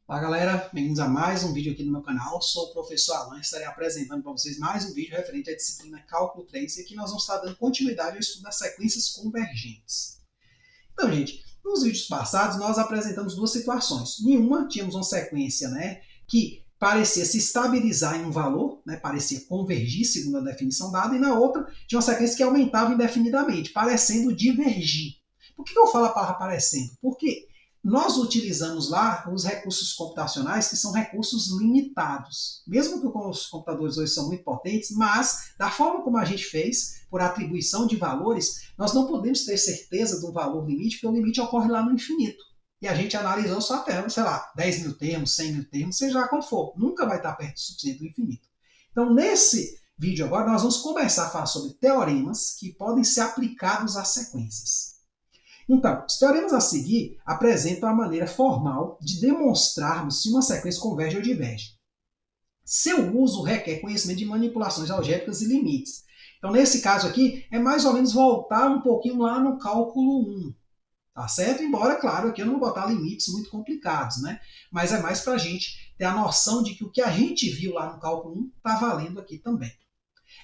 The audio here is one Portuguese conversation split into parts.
Olá galera, bem-vindos a mais um vídeo aqui no meu canal. Sou o professor Alan e estarei apresentando para vocês mais um vídeo referente à disciplina Cálculo 3 e aqui nós vamos estar dando continuidade ao estudo das sequências convergentes. Então, gente, nos vídeos passados nós apresentamos duas situações. Em uma, tínhamos uma sequência que parecia se estabilizar em um valor, parecia convergir segundo a definição dada, e na outra, tinha uma sequência que aumentava indefinidamente, parecendo divergir. Por que eu falo a palavra parecendo? Porque nós utilizamos lá os recursos computacionais que são recursos limitados. Mesmo que os computadores hoje são muito potentes, mas da forma como a gente fez, por atribuição de valores, nós não podemos ter certeza do valor limite, porque o limite ocorre lá no infinito. E a gente analisou só até, sei lá, 10 mil termos, 100 mil termos, seja lá quanto for. Nunca vai estar perto do suficiente do infinito. Então, nesse vídeo agora, nós vamos começar a falar sobre teoremas que podem ser aplicados às sequências. Então, os teoremas a seguir apresentam a maneira formal de demonstrarmos se uma sequência converge ou diverge. Seu uso requer conhecimento de manipulações algébricas e limites. Então, nesse caso aqui, é mais ou menos voltar um pouquinho lá no cálculo 1. Tá certo? Embora, claro, aqui eu não vou botar limites muito complicados, né? Mas é mais para a gente ter a noção de que o que a gente viu lá no cálculo 1 está valendo aqui também.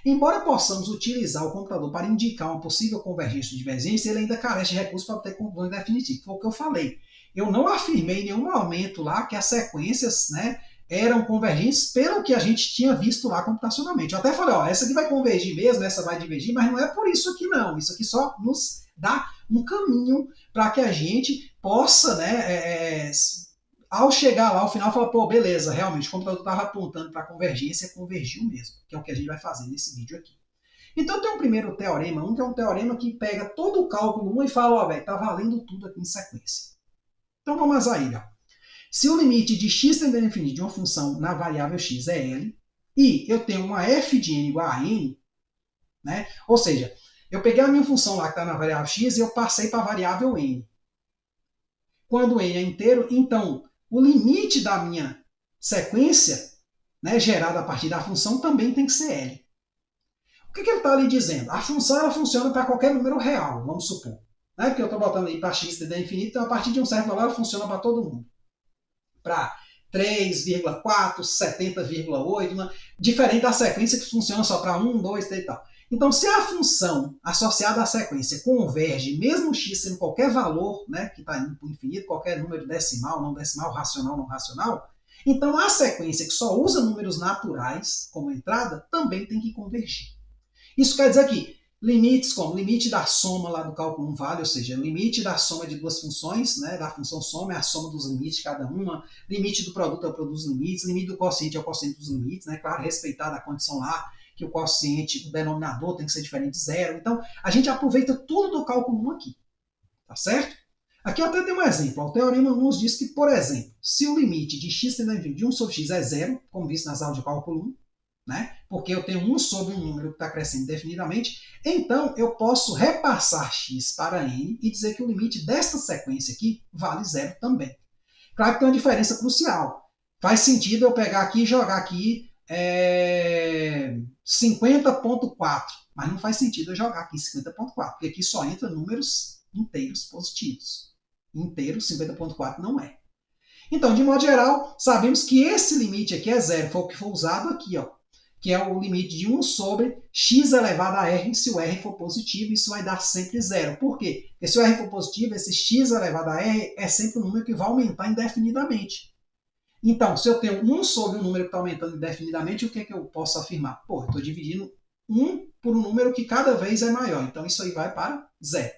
Embora possamos utilizar o computador para indicar uma possível convergência ou divergência, ele ainda carece de recursos para obter conclusões definitivas. Foi o que eu falei. Eu não afirmei em nenhum momento lá que as sequências eram convergentes pelo que a gente tinha visto lá computacionalmente. Eu até falei, ó, essa aqui vai convergir mesmo, essa vai divergir, mas não é por isso aqui não. Isso aqui só nos dá um caminho para que a gente possa, ao chegar lá ao final, falar, pô, beleza, realmente o computador estava apontando para a convergência, convergiu mesmo, que é o que a gente vai fazer nesse vídeo aqui. Então tem um primeiro teorema, que é um teorema que pega todo o cálculo 1 e fala, ó, velho, tá valendo tudo aqui em sequência. Então vamos a ele, ó. Se o limite de x tendendo a infinito de uma função na variável x é L, e eu tenho uma f de n igual a n, ou seja, eu peguei a minha função lá que está na variável x e eu passei para a variável n. Quando n é inteiro, então o limite da minha sequência, gerada a partir da função, também tem que ser L. O que ele está ali dizendo? A função ela funciona para qualquer número real, vamos supor. Porque eu estou botando aí para x tendendo a infinito, então a partir de um certo valor ela funciona para todo mundo. Para 3,4, 70,8, diferente da sequência que funciona só para 1, 2, 3 e tal. Então, se a função associada à sequência converge, mesmo x sendo qualquer valor, que está indo para o infinito, qualquer número decimal, não decimal, racional, não racional, então a sequência que só usa números naturais como entrada também tem que convergir. Isso quer dizer que limites como limite da soma lá do cálculo 1 vale, ou seja, limite da soma de duas funções, da função soma é a soma dos limites de cada uma, limite do produto é o produto dos limites, limite do quociente é o quociente dos limites, claro, respeitada a condição lá, que o quociente, o denominador tem que ser diferente de zero. Então, a gente aproveita tudo do cálculo 1 aqui, tá certo? Aqui eu até tenho um exemplo. O teorema 1 nos diz que, por exemplo, se o limite de x tendendo a infinito de 1 sobre x é zero, como visto nas aulas de cálculo 1, porque eu tenho 1 sobre um número que está crescendo indefinidamente, então eu posso repassar x para n e dizer que o limite desta sequência aqui vale zero também. Claro que tem uma diferença crucial. Faz sentido eu pegar aqui e jogar aqui 50,4, mas não faz sentido eu jogar aqui 50,4, porque aqui só entra números inteiros positivos. Inteiro, 50,4 não é. Então, de modo geral, sabemos que esse limite aqui é zero, foi o que foi usado aqui, ó, que é o limite de 1 sobre x elevado a r, se o r for positivo, isso vai dar sempre zero. Por quê? Porque se o r for positivo, esse x elevado a r é sempre um número que vai aumentar indefinidamente. Então, se eu tenho 1 sobre um número que está aumentando indefinidamente, o que eu posso afirmar? Pô, eu estou dividindo 1 por um número que cada vez é maior. Então, isso aí vai para zero.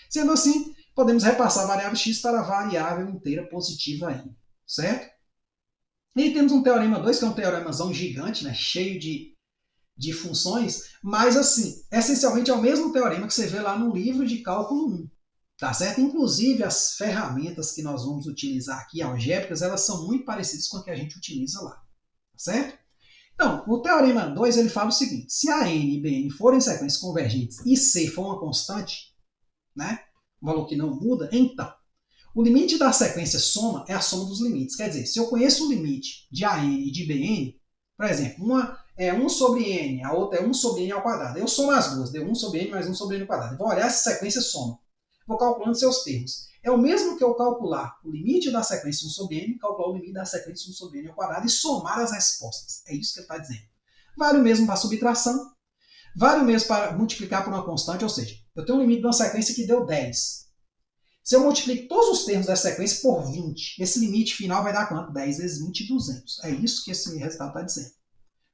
Sendo assim, podemos repassar a variável x para a variável inteira positiva n, certo? E temos um teorema 2, que é um teoremazão gigante, cheio de funções, mas assim, essencialmente é o mesmo teorema que você vê lá no livro de cálculo 1. Tá certo? Inclusive, as ferramentas que nós vamos utilizar aqui, algébricas, elas são muito parecidas com a que a gente utiliza lá. Tá certo? Então, o teorema 2 ele fala o seguinte: se a n e bn forem sequências convergentes e c for uma constante, um valor que não muda, então, o limite da sequência soma é a soma dos limites. Quer dizer, se eu conheço o limite de an e de bn, por exemplo, uma é 1 sobre n, a outra é 1 sobre n ao quadrado. Eu somo as duas, deu 1 sobre n mais 1 sobre n ao quadrado. Eu vou olhar essa sequência soma. vou calculando seus termos. É o mesmo que eu calcular o limite da sequência 1 sobre n, calcular o limite da sequência 1 sobre n ao quadrado e somar as respostas. É isso que ele está dizendo. Vale o mesmo para a subtração, vale o mesmo para multiplicar por uma constante, ou seja, eu tenho um limite de uma sequência que deu 10. Se eu multiplico todos os termos dessa sequência por 20, esse limite final vai dar quanto? 10 vezes 20, 200. É isso que esse resultado está dizendo.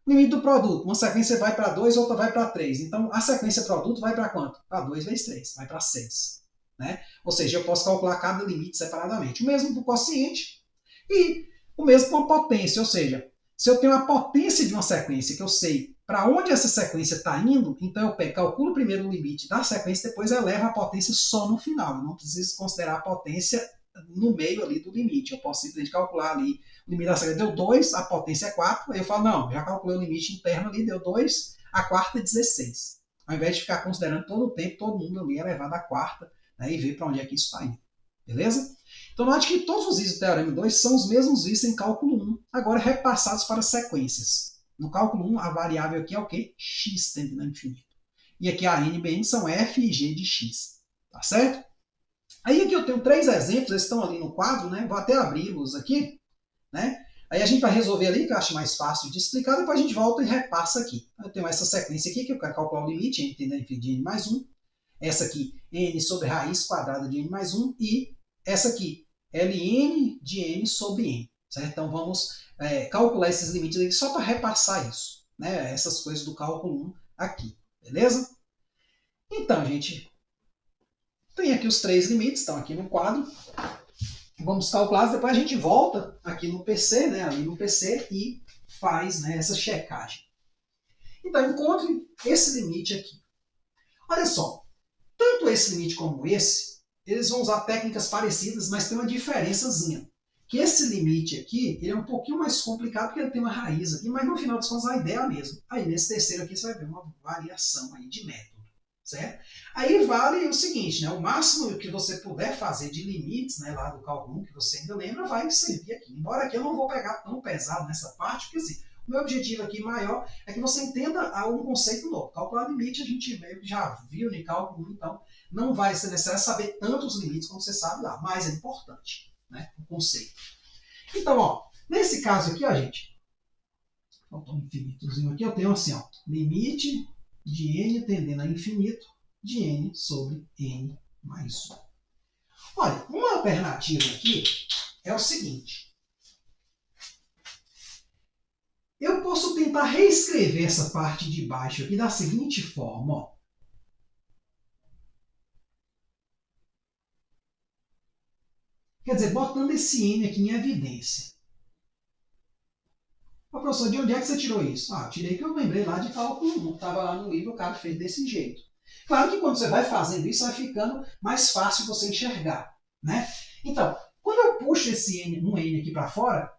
Limite do produto. Uma sequência vai para 2, outra vai para 3. Então, a sequência produto vai para quanto? Para 2 vezes 3. Vai para 6. Né? Ou seja, eu posso calcular cada limite separadamente. O mesmo para o quociente e o mesmo para a potência. Ou seja, se eu tenho a potência de uma sequência que eu sei para onde essa sequência está indo, então eu calculo primeiro o limite da sequência, depois elevo a potência só no final. Eu não preciso considerar a potência no meio ali do limite. Eu posso simplesmente calcular ali o limite da sequência. Deu 2, a potência é 4. Aí eu falo, não, já calculei o limite interno ali, deu 2, a quarta é 16. Ao invés de ficar considerando todo o tempo, todo mundo ali elevado à quarta, né, e ver para onde é que isso está indo. Beleza? Então, note que todos os is do teorema 2 são os mesmos is em cálculo 1, agora repassados para sequências. No cálculo 1, a variável aqui é o quê? X tendendo a infinito. E aqui a n e bn são f e g de x. Tá certo? Aí aqui eu tenho 3 exemplos, eles estão ali no quadro, né? Vou até abri-los aqui, né? Aí a gente vai resolver ali, que eu acho mais fácil de explicar, depois a gente volta e repassa aqui. Eu tenho essa sequência aqui, que eu quero calcular o limite, n tendendo a infinito de n mais 1. Essa aqui, n sobre raiz quadrada de n mais 1. E essa aqui, ln de n sobre n. Certo? Então vamos calcular esses limites aqui só para repassar isso, né? Essas coisas do cálculo 1 aqui, beleza? Então, gente, tem aqui os 3 limites, estão aqui no quadro. Vamos calcular, depois a gente volta aqui no PC, né? Ali no PC e faz, né, essa checagem. Então, encontre esse limite aqui. Olha só, tanto esse limite como esse, eles vão usar técnicas parecidas, mas tem uma diferençazinha. Que esse limite aqui, ele é um pouquinho mais complicado porque ele tem uma raiz aqui, mas no final das contas a ideia é a mesma. Aí nesse terceiro aqui você vai ver uma variação aí de método, certo? Aí vale o seguinte, né? O máximo que você puder fazer de limites, né, lá do cálculo 1, que você ainda lembra, vai servir aqui. Embora aqui eu não vou pegar tão pesado nessa parte, porque assim, o meu objetivo aqui maior é que você entenda um conceito novo. Calcular limite a gente meio que já viu no cálculo 1, então não vai ser necessário saber tantos limites como você sabe lá, mas é importante, né, o conceito. Então, ó, nesse caso aqui, ó, gente, faltou um infinitozinho aqui, eu tenho assim, ó, limite de n tendendo a infinito de n sobre n mais 1. Olha, uma alternativa aqui é o seguinte. Eu posso tentar reescrever essa parte de baixo aqui da seguinte forma, ó. Quer dizer, botando esse n aqui em evidência. Ô, professor, de onde é que você tirou isso? Ah, tirei que eu lembrei lá de cálculo 1, que estava lá no livro, o cara fez desse jeito. Claro que quando você vai fazendo isso, vai ficando mais fácil você enxergar, né? Então, quando eu puxo esse n, um n aqui para fora,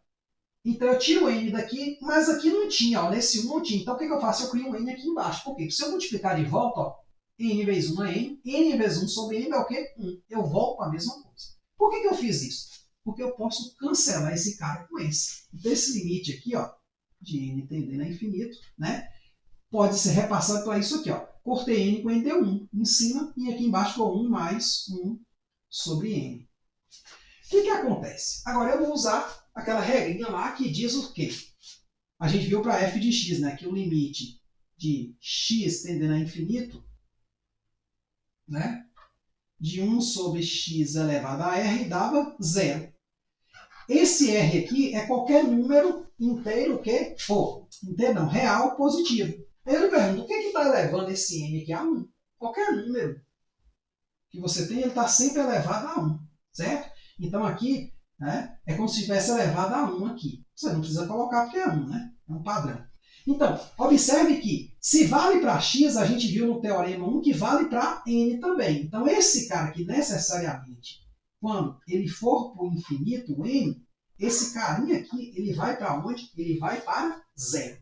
então eu tiro o n daqui, mas aqui não tinha, ó, nesse 1 não tinha. Então o que eu faço? Eu crio um n aqui embaixo. Por quê? Porque se eu multiplicar de volta, ó, n vezes 1 é n vezes 1 sobre n é o quê? 1. Eu volto para a mesma coisa. Por que eu fiz isso? Porque eu posso cancelar esse cara com esse. Então esse limite aqui, ó, de n tendendo a infinito, né, pode ser repassado para isso aqui, ó. Cortei n com n deu 1 em cima e aqui embaixo ficou 1 mais 1 sobre n. O que acontece? Agora eu vou usar aquela regrinha lá que diz o quê? A gente viu para f de x, né, que o limite de x tendendo a infinito, né, de 1 sobre x elevado a r dava 0. Esse r aqui é qualquer número inteiro que for. Inteiro não, real, positivo. Aí eu lhe pergunto, o que está elevando esse n aqui a 1? Qualquer número que você tem, ele está sempre elevado a 1, certo? Então aqui, né, é como se estivesse elevado a 1 aqui. Você não precisa colocar porque é 1, né? É um padrão. Então, observe que se vale para x, a gente viu no teorema 1 que vale para n também. Então esse cara aqui, necessariamente, quando ele for para o infinito, o n, esse carinha aqui, ele vai para onde? Ele vai para 0.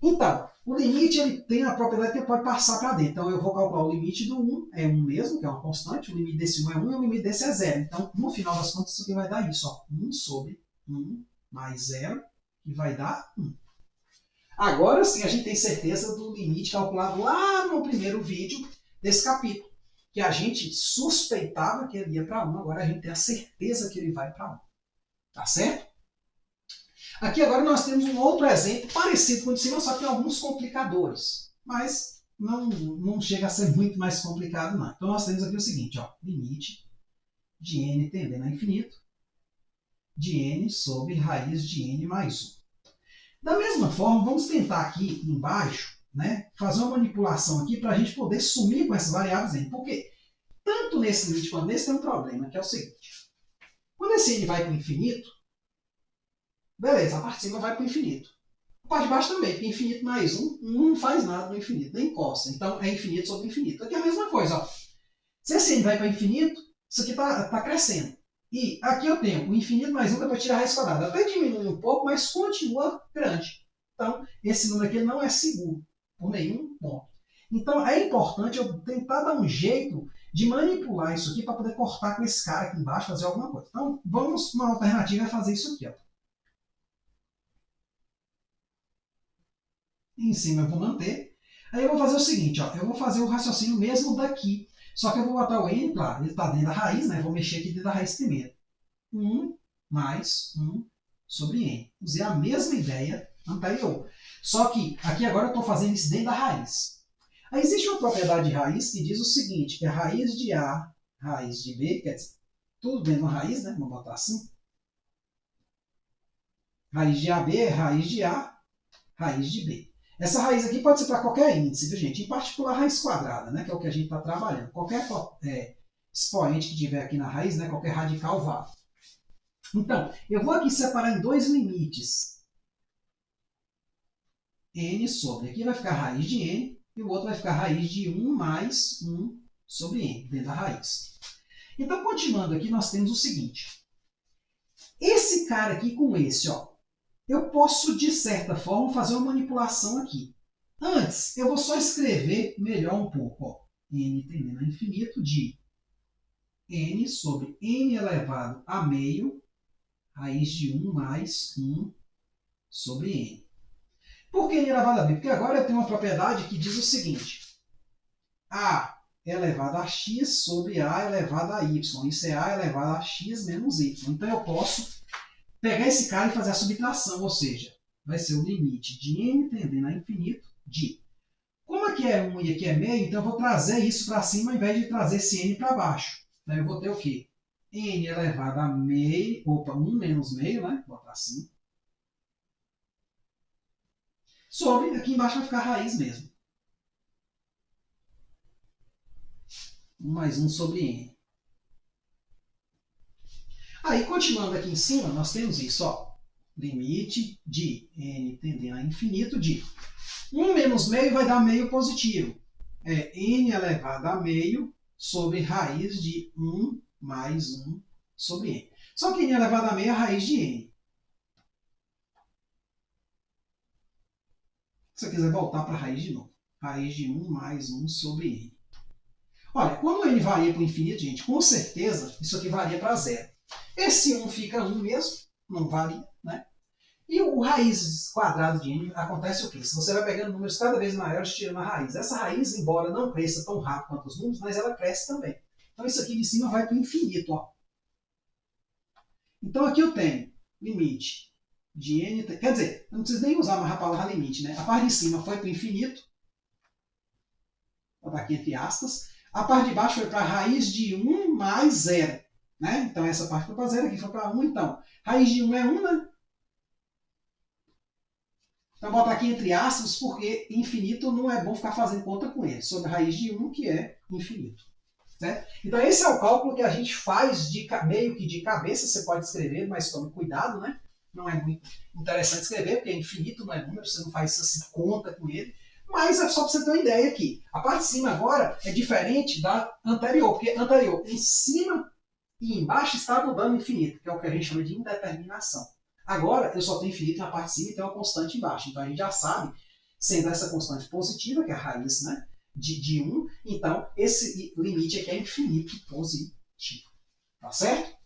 Então, o limite ele tem a propriedade que ele pode passar para dentro. Então, eu vou calcular o limite do 1, é 1 mesmo, que é uma constante. O limite desse 1 é 1 e o limite desse é 0. Então, no final das contas, isso aqui vai dar isso. Ó, 1 sobre 1 mais 0, que vai dar 1. Agora sim, a gente tem certeza do limite calculado lá no primeiro vídeo desse capítulo. que a gente suspeitava que ele ia para 1, agora a gente tem a certeza que ele vai para 1. Tá certo? Aqui agora nós temos um outro exemplo parecido com o de cima, só que tem alguns complicadores. Mas não chega a ser muito mais complicado, não. Então nós temos aqui o seguinte, ó, limite de n tendendo a infinito de n sobre raiz de n mais 1. Da mesma forma, vamos tentar aqui embaixo, né, fazer uma manipulação aqui para a gente poder sumir com essas variáveis n. Porque tanto nesse limite quanto nesse tem um problema, que é o seguinte. Quando esse n vai para o infinito, beleza, a parte de cima vai para o infinito. A parte de baixo também, porque infinito mais 1 não faz nada no infinito, nem costa. Então é infinito sobre infinito. Aqui é a mesma coisa. Ó. Se esse n vai para infinito, isso aqui está crescendo. E aqui eu tenho o infinito mais 1 para tirar a raiz quadrada. Até diminui um pouco, mas continua grande. Então, esse número aqui não é seguro por nenhum ponto. Então, é importante eu tentar dar um jeito de manipular isso aqui para poder cortar com esse cara aqui embaixo, fazer alguma coisa. Então, vamos, uma alternativa é fazer isso aqui. Ó. Em cima eu vou manter. Aí eu vou fazer o seguinte, ó, eu vou fazer o raciocínio mesmo daqui. Só que eu vou botar o n, claro, ele está dentro da raiz, né? Eu vou mexer aqui dentro da raiz primeiro. 1 mais 1 sobre n. Usei a mesma ideia anterior. Só que aqui agora eu estou fazendo isso dentro da raiz. Aí existe uma propriedade de raiz que diz o seguinte, que a raiz de A, raiz de B, quer dizer, tudo dentro da raiz, né? Vamos botar assim. Raiz de AB é raiz de A, raiz de B. Essa raiz aqui pode ser para qualquer índice, viu, gente? Em particular, a raiz quadrada, né? Que é o que a gente está trabalhando. Qualquer expoente que tiver aqui na raiz, né? Qualquer radical vale. Então, eu vou aqui separar em dois limites. N sobre. Aqui vai ficar raiz de N e o outro vai ficar raiz de 1 mais 1 sobre N, dentro da raiz. Então, continuando aqui, nós temos o seguinte. Esse cara aqui com esse, ó. Eu posso, de certa forma, fazer uma manipulação aqui. Antes, eu vou só escrever melhor um pouco. Ó. N tendendo a infinito de N sobre N elevado a meio, raiz de 1 mais 1 sobre N. Por que N elevado a meio? Porque agora eu tenho uma propriedade que diz o seguinte. A elevado a x sobre A elevado a y. Isso é A elevado a x menos y. Então eu posso pegar esse cara e fazer a subtração, ou seja, vai ser o limite de n tendendo a infinito de... Como aqui é 1 e aqui é meio, então eu vou trazer isso para cima ao invés de trazer esse n para baixo. Então eu vou ter o quê? N elevado a meio, 1 menos meio, né? Vou botar assim. Sobre, aqui embaixo vai ficar a raiz mesmo. 1 mais 1 sobre n. Aí, continuando aqui em cima, nós temos isso, ó. Limite de n tendendo a infinito de 1 menos meio vai dar meio positivo. É n elevado a meio sobre raiz de 1 mais 1 sobre n. Só que n elevado a meio é a raiz de n. Se eu quiser voltar para a raiz de novo. Raiz de 1 mais 1 sobre n. Olha, quando n varia para o infinito, gente, com certeza isso aqui varia para zero. Esse 1 fica 1 mesmo, não varia, né? E o raiz quadrado de n acontece o quê? Se você vai pegando números cada vez maiores, tirando a raiz. Essa raiz, embora não cresça tão rápido quanto os números, mas ela cresce também. Então isso aqui de cima vai para o infinito, ó. Então aqui eu tenho limite de n... Quer dizer, não preciso nem usar mais a palavra limite, né? A parte de cima foi para o infinito. Vou botar aqui entre aspas. A parte de baixo foi para a raiz de 1 mais 0. Né? Então essa parte foi para 0, aqui foi para 1. Então, raiz de 1 é 1, né? Então, vou botar aqui entre aspas, porque infinito não é bom ficar fazendo conta com ele. Sobre a raiz de 1, que é infinito. Certo? Então, esse é o cálculo que a gente faz meio que de cabeça. Você pode escrever, mas tome cuidado, né? Não é muito interessante escrever, porque é infinito, não é número, você não faz essa conta com ele. Mas é só para você ter uma ideia aqui. A parte de cima agora é diferente da anterior, porque anterior, em cima e embaixo está mudando infinito, que é o que a gente chama de indeterminação. Agora, eu só tenho infinito na parte de cima e tenho uma constante embaixo. Então, a gente já sabe, sendo essa constante positiva, que é a raiz, né, de 1, então, esse limite aqui é infinito positivo. Tá certo?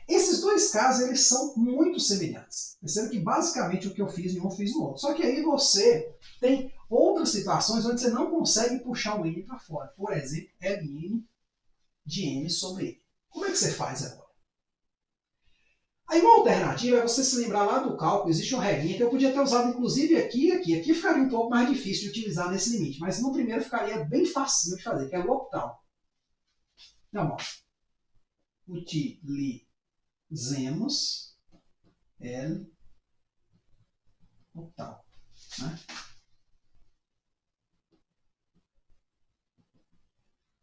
Esses dois casos, eles são muito semelhantes. Perceba que, basicamente, o que eu fiz em um, eu fiz no outro. Só que aí você tem outras situações onde você não consegue puxar o n para fora. Por exemplo, Ln de n sobre n. Como é que você faz agora? Aí uma alternativa é você se lembrar lá do cálculo, existe uma regrinha que eu podia ter usado inclusive aqui e aqui. Aqui ficaria um pouco mais difícil de utilizar nesse limite, mas no primeiro ficaria bem fácil de fazer, que é o octal. Então, ó, utilizemos L octal. Né?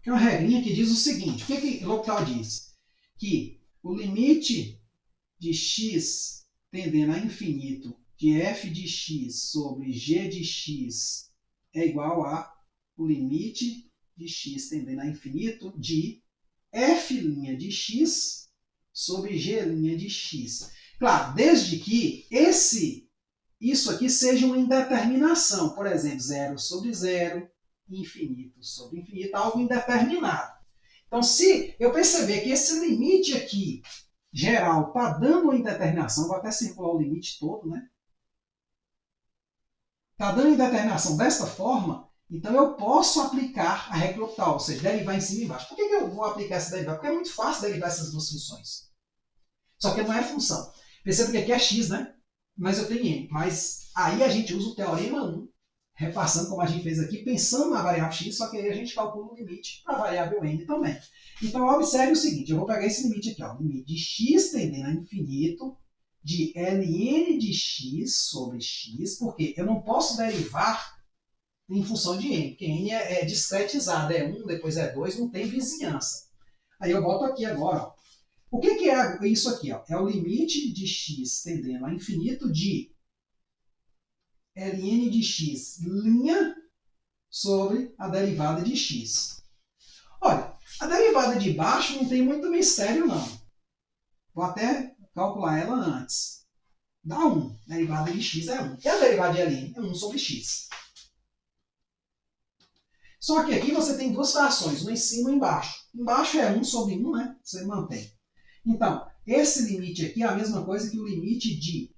Tem uma regrinha que diz o seguinte, o que o octal diz? Que o limite de x tendendo a infinito de f de x sobre g de x é igual a o limite de x tendendo a infinito de f' de x sobre g' de x. Claro, desde que isso aqui seja uma indeterminação, por exemplo, 0 sobre 0, infinito sobre infinito, algo indeterminado. Então, se eu perceber que esse limite aqui geral está dando uma indeterminação, vou até circular o limite todo, né? Está dando indeterminação desta forma, então eu posso aplicar a regra octal, ou seja, derivar em cima e embaixo. Por que eu vou aplicar essa derivada? Porque é muito fácil derivar essas duas funções. Só que não é função. Perceba que aqui é x, né? Mas eu tenho n. Mas aí a gente usa o teorema 1, repassando como a gente fez aqui, pensando na variável x, só que aí a gente calcula o limite para a variável n também. Então, observe o seguinte, eu vou pegar esse limite aqui, ó, limite de x tendendo a infinito de ln de x sobre x, porque eu não posso derivar em função de n, porque n é discretizado, é 1, depois é 2, não tem vizinhança. Aí eu boto aqui agora, ó. O que é isso aqui? Ó? É o limite de x tendendo a infinito de ln de x' sobre a derivada de x. Olha, a derivada de baixo não tem muito mistério, não. Vou até calcular ela antes. Dá 1. A derivada de x é 1. E a derivada de ln? É 1 sobre x. Só que aqui você tem duas frações, uma em cima e uma embaixo. Embaixo é 1 sobre 1, né? Você mantém. Então, esse limite aqui é a mesma coisa que o limite de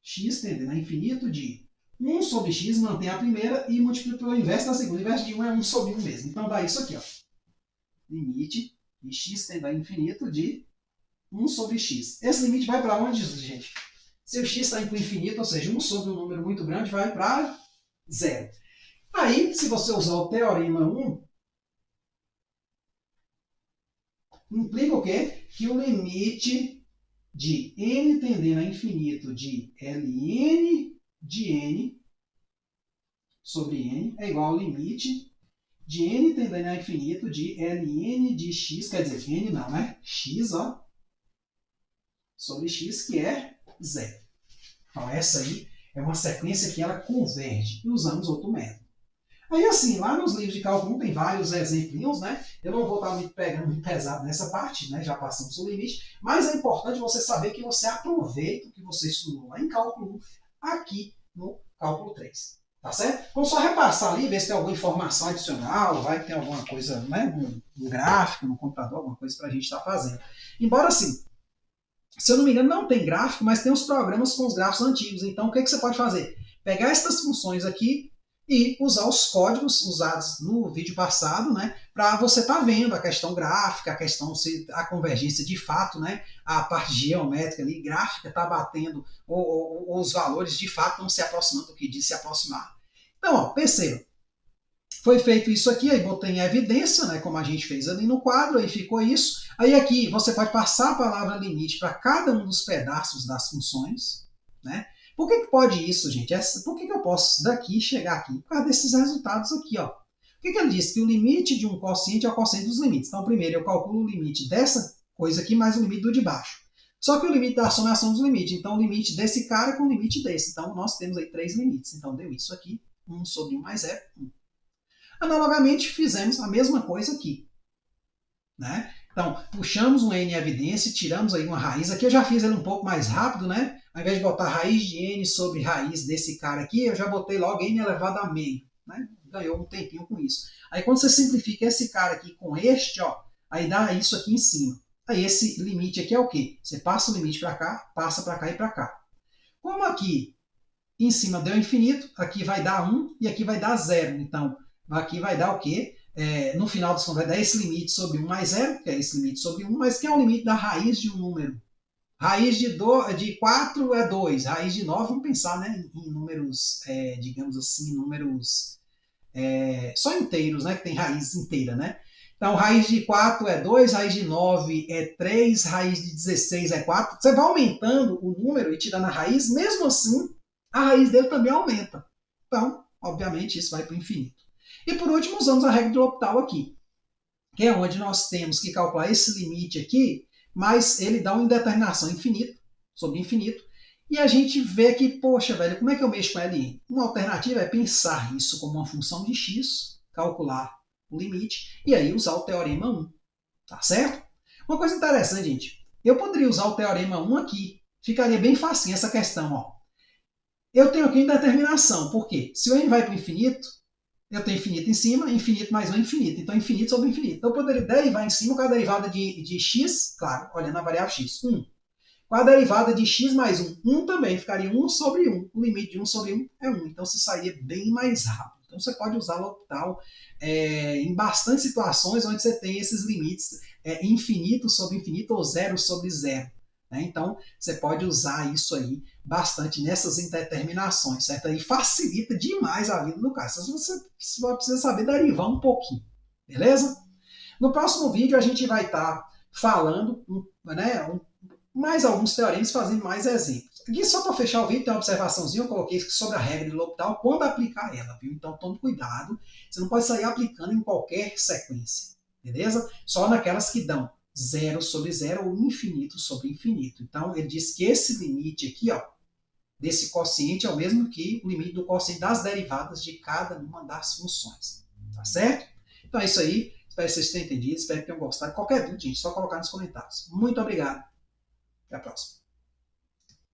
x tendendo a infinito de 1 sobre x, mantém a primeira e multiplica pelo inverso da segunda. O inverso de 1 é 1 sobre 1 mesmo. Então dá isso aqui, ó. Limite de x tendendo a infinito de 1 sobre x. Esse limite vai para onde, gente? Se o x está indo para o infinito, ou seja, 1 sobre um número muito grande, vai para 0. Aí, se você usar o teorema 1, implica o quê? Que o limite de n tendendo a infinito de ln de n sobre n é igual ao limite de n tendendo a infinito de ln de x, quer dizer, n não, né? X, ó, sobre x, que é 0. Então, essa aí é uma sequência que ela converge e usamos outro método. Aí, assim, lá nos livros de cálculo 1 tem vários exemplinhos, né? Eu não vou estar me pegando muito pesado nessa parte, né? Já passamos o limite, mas é importante você saber que você aproveita o que você estudou lá em cálculo 1 aqui no cálculo 3. Tá certo? Vamos só repassar ali, ver se tem alguma informação adicional, vai que tem alguma coisa, né? Um gráfico no computador, alguma coisa para a gente estar fazendo. Embora, assim, se eu não me engano, não tem gráfico, mas tem os programas com os gráficos antigos. Então, o que você pode fazer? Pegar essas funções aqui e usar os códigos usados no vídeo passado, né, para você estar vendo a questão gráfica, a questão se a convergência de fato, né, a parte geométrica ali, gráfica, está batendo, ou os valores de fato estão se aproximando do que diz se aproximar. Então, ó, perceba, foi feito isso aqui, aí botei em evidência, né, como a gente fez ali no quadro, aí ficou isso. Aí aqui você pode passar a palavra limite para cada um dos pedaços das funções, né? Por que pode isso, gente? Por que eu posso daqui chegar aqui? Por causa desses resultados aqui, ó. O que ele diz? Que o limite de um quociente é o quociente dos limites. Então, primeiro eu calculo o limite dessa coisa aqui mais o limite do de baixo. Só que o limite da soma é a soma dos limites. Então, o limite desse cara com o limite desse. Então, nós temos aí 3 limites. Então, deu isso aqui. 1 sobre 1 mais 0, 1. Analogamente, fizemos a mesma coisa aqui, né? Então, puxamos um n em evidência, tiramos aí uma raiz. Aqui eu já fiz ele um pouco mais rápido, né? Ao invés de botar raiz de n sobre raiz desse cara aqui, eu já botei logo n elevado a meio, né? Ganhou um tempinho com isso. Aí quando você simplifica esse cara aqui com este, ó, aí dá isso aqui em cima. Aí esse limite aqui é o quê? Você passa o limite para cá, passa para cá e para cá. Como aqui em cima deu infinito, aqui vai dar 1 e aqui vai dar 0. Então, aqui vai dar o quê? no final das contas vai dar esse limite sobre 1 mais 0, que é esse limite sobre 1, mas que é o limite da raiz de um número. Raiz de 4 é 2, raiz de 9, vamos pensar, né, em números, digamos assim, números só inteiros, né, que tem raiz inteira, né? Então, raiz de 4 é 2, raiz de 9 é 3, raiz de 16 é 4. Você vai aumentando o número e tirando a raiz, mesmo assim, a raiz dele também aumenta. Então, obviamente, isso vai para o infinito. E por último, usamos a regra de L'Hopital aqui, que é onde nós temos que calcular esse limite aqui, mas ele dá uma indeterminação infinito sobre infinito, e a gente vê que, poxa, velho, como é que eu mexo com ele? Uma alternativa é pensar isso como uma função de x, calcular o limite, e aí usar o teorema 1, tá certo? Uma coisa interessante, gente, eu poderia usar o teorema 1 aqui, ficaria bem facinho essa questão, ó. Eu tenho aqui indeterminação, por quê? Se o n vai para o infinito, eu tenho infinito em cima, infinito mais 1 infinito. Então, infinito sobre infinito. Então, eu poderia derivar em cima com a derivada de x, claro, olhando a variável x, 1. Com a derivada de x mais 1, 1 também, ficaria 1 sobre 1. O limite de 1 sobre 1 é 1. Então, você sairia bem mais rápido. Então, você pode usar L'Hopital em bastante situações onde você tem esses limites infinito sobre infinito ou 0 sobre 0. Né? Então, você pode usar isso aí bastante nessas indeterminações, certo? Aí facilita demais a vida do cara. Você só precisa saber derivar um pouquinho, beleza? No próximo vídeo a gente vai estar falando mais alguns teoremas, fazendo mais exemplos. Aqui só para fechar o vídeo tem uma observaçãozinha, eu coloquei sobre a regra de L'Hopital, quando aplicar ela, viu? Então tome cuidado, você não pode sair aplicando em qualquer sequência, beleza? Só naquelas que dão 0 sobre 0 ou infinito sobre infinito. Então ele diz que esse limite aqui, ó, desse quociente é o mesmo que o limite do quociente das derivadas de cada uma das funções. Tá certo? Então é isso aí. Espero que vocês tenham entendido. Espero que tenham gostado. Qualquer dúvida, gente, só colocar nos comentários. Muito obrigado. Até a próxima.